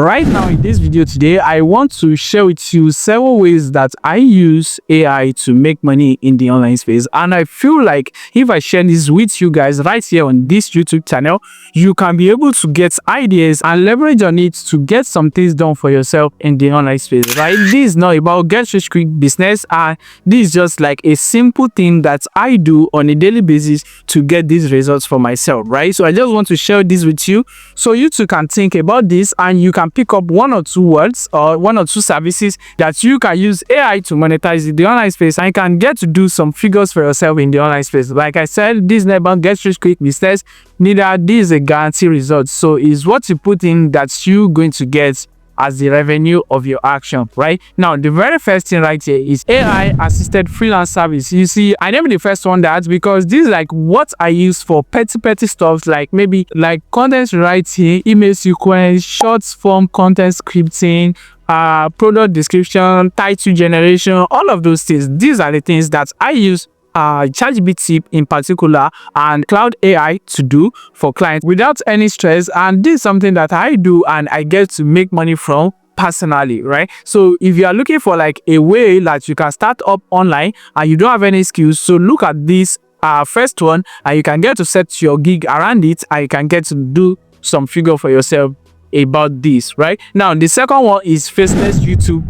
Right now in this video today, I want to share with you several ways that I use AI to make money in the online space. And I feel like if I share this with you guys right here on this YouTube channel, you can be able to get ideas and leverage on it to get some things done for yourself in the online space, right? This is not about get rich quick business, and this is just like a simple thing that I do on a daily basis to get these results for myself, right? So I just want to share this with you so you too can think about this and you can pick up one or two words or one or two services that you can use AI to monetize in the online space, and you can get to do some figures for yourself in the online space. Like I said, this is not about get rich quick business, neither this is a guarantee result. So it's what you put in that you're going to get as the revenue of your action. Right now, the very first thing right here is AI assisted freelance service. You see, I named the first one that because this is like what I use for petty stuff, like maybe like content writing, email sequence, short form content scripting, product description, title generation, all of those things. These are the things that I use ChatGPT in particular and Cloud AI to do for clients without any stress. And this is something that I do and I get to make money from personally, right? So if you are looking for like a way that you can start up online and you don't have any skills, so look at this first one, and you can get to set your gig around it, and you can get to do some figure for yourself about this. Right now, the second one is Faceless YouTube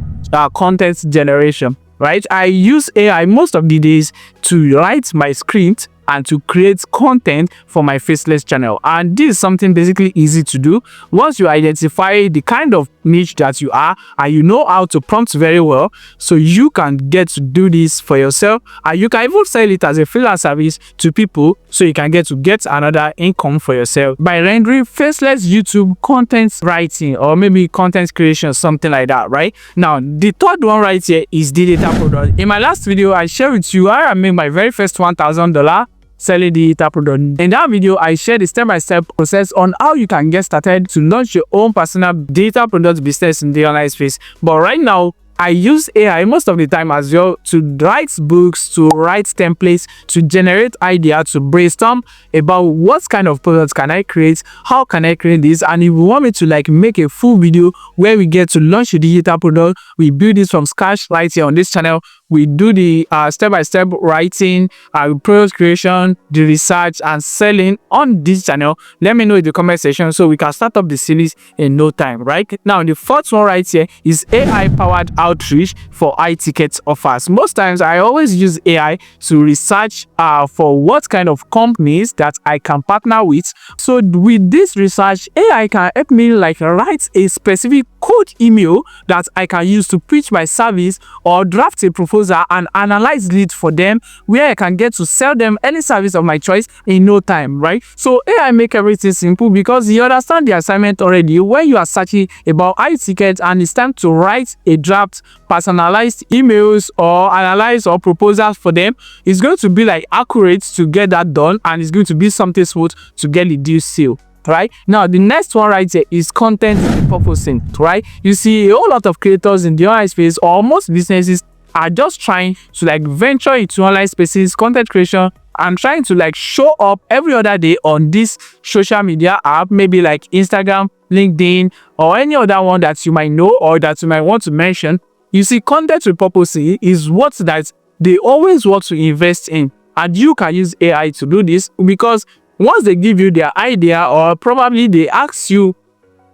content generation. Right, I use AI most of the days to write my script and to create content for my Faceless channel. And this is something basically easy to do once you identify the kind of niche that you are and you know how to prompt very well, so you can get to do this for yourself, and you can even sell it as a freelance service to people, so you can get another income for yourself by rendering Faceless YouTube content writing or maybe content creation, something like that. Right now, the third one right here is the data product. In my last video, I shared with you how I made my very first $1,000 selling the data product. In that video, I shared the step-by-step process on how you can get started to launch your own personal data product business in the online space. But right now, I use AI most of the time as well to write books, to write templates, to generate ideas, to brainstorm about what kind of products can I create, how can I create this. And if you want me to like make a full video where we get to launch the digital product, we build this from scratch right here on this channel. We do the step-by-step writing, product creation, the research and selling on this channel. Let me know in the comment section so we can start up the series in no time. Right now, the fourth one right here is AI powered outreach for high-ticket offers. Most times I always use AI to research for what kind of companies that I can partner with. So with this research, AI can help me like write a specific code email that I can use to pitch my service or draft a proposal and analyze leads for them, where I can get to sell them any service of my choice in no time. Right, so AI make everything simple because you understand the assignment already. When you are searching about high tickets and it's time to write a draft personalized emails or analyze or proposals for them, it's going to be like accurate to get that done, and it's going to be something smooth to get the deal sealed. Right now, the next one right here is content repurposing. Right, you see a whole lot of creators in the online space or most businesses are just trying to like venture into online spaces, content creation, and trying to like show up every other day on this social media app, maybe like Instagram, LinkedIn, or any other one that you might know or that you might want to mention. You see, content repurposing is what that they always want to invest in, and you can use AI to do this because once they give you their idea or probably they ask you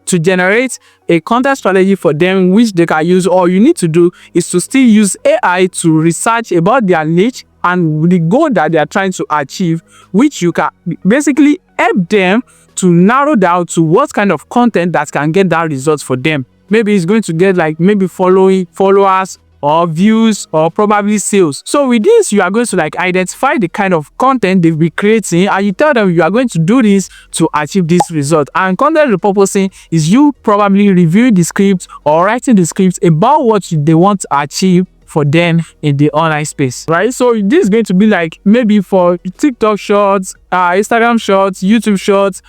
to generate a content strategy for them which they can use, all you need to do is to still use AI to research about their niche and the goal that they are trying to achieve, which you can basically help them to narrow down to what kind of content that can get that result for them. Maybe it's going to get like maybe followers or views or probably sales. So with this, you are going to like identify the kind of content they'll be creating, and you tell them you are going to do this to achieve this result. And content repurposing is you probably reviewing the script or writing the script about what they want to achieve for them in the online space. Right, so this is going to be like maybe for TikTok shorts, Instagram shorts, YouTube shorts,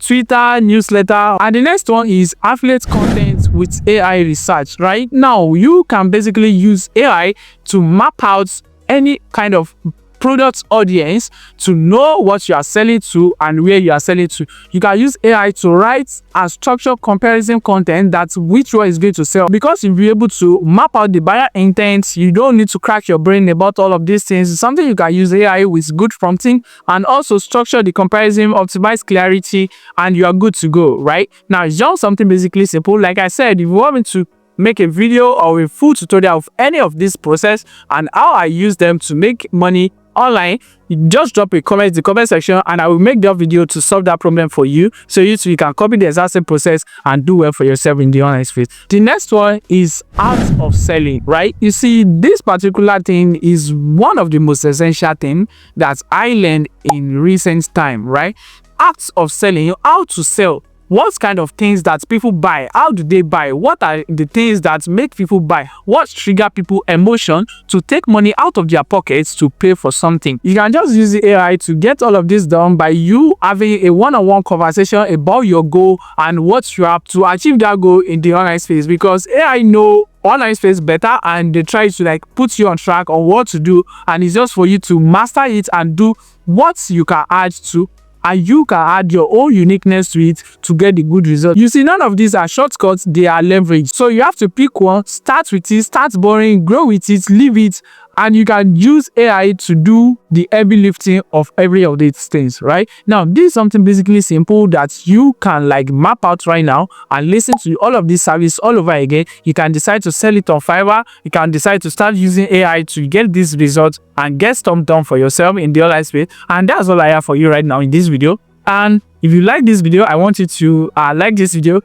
Twitter newsletter. And the next one is affiliate content with AI research. Right now, you can basically use AI to map out any kind of product audience to know what you are selling to and where you are selling to. You can use AI to write and structure comparison content that's which one is going to sell, because you'll be able to map out the buyer intent. You don't need to crack your brain about all of these things. It's something you can use AI with good prompting, and also structure the comparison, optimize clarity, and you are good to go. Right now, it's just something basically simple. Like I said, if you want me to make a video or a full tutorial of any of this process and how I use them to make money online, you just drop a comment in the comment section and I will make that video to solve that problem for you, so you too can copy the exact same process and do well for yourself in the online space. The next one is art of selling, right? You see, this particular thing is one of the most essential things that I learned in recent time, right? Art of selling, how to sell. What kind of things that people buy? How do they buy? What are the things that make people buy? What trigger people emotion to take money out of their pockets to pay for something? You can just use the AI to get all of this done by you having a one-on-one conversation about your goal and what you have to achieve that goal in the online space, because AI know online space better and they try to like put you on track on what to do, and it's just for you to master it and do what you can add to, and you can add your own uniqueness to it to get the good result. You see, none of these are shortcuts, they are leverage. So you have to pick one, start with it, start borrowing, grow with it, leave it, and you can use AI to do the heavy lifting of every of these things. Right now, this is something basically simple that you can like map out right now and listen to all of this service all over again. You can decide to sell it on Fiverr. You can decide to start using AI to get this result and get stuff done for yourself in the online space. And that's all I have for you right now in this video. And if you like this video, I want you to like this video,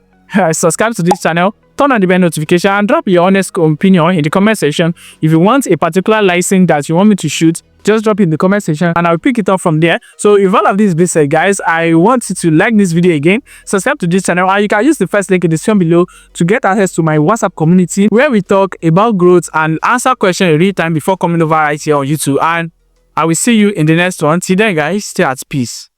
subscribe to this channel, turn on the bell notification, and drop your honest opinion in the comment section. If you want a particular license that you want me to shoot, just drop it in the comment section and I'll pick it up from there. So if all of this is being said, guys, I want you to like this video again, subscribe to this channel, and you can use the first link in the description below to get access to my WhatsApp community where we talk about growth and answer questions in real time before coming over right here on YouTube. And I will see you in the next one. Till then, guys, stay at peace.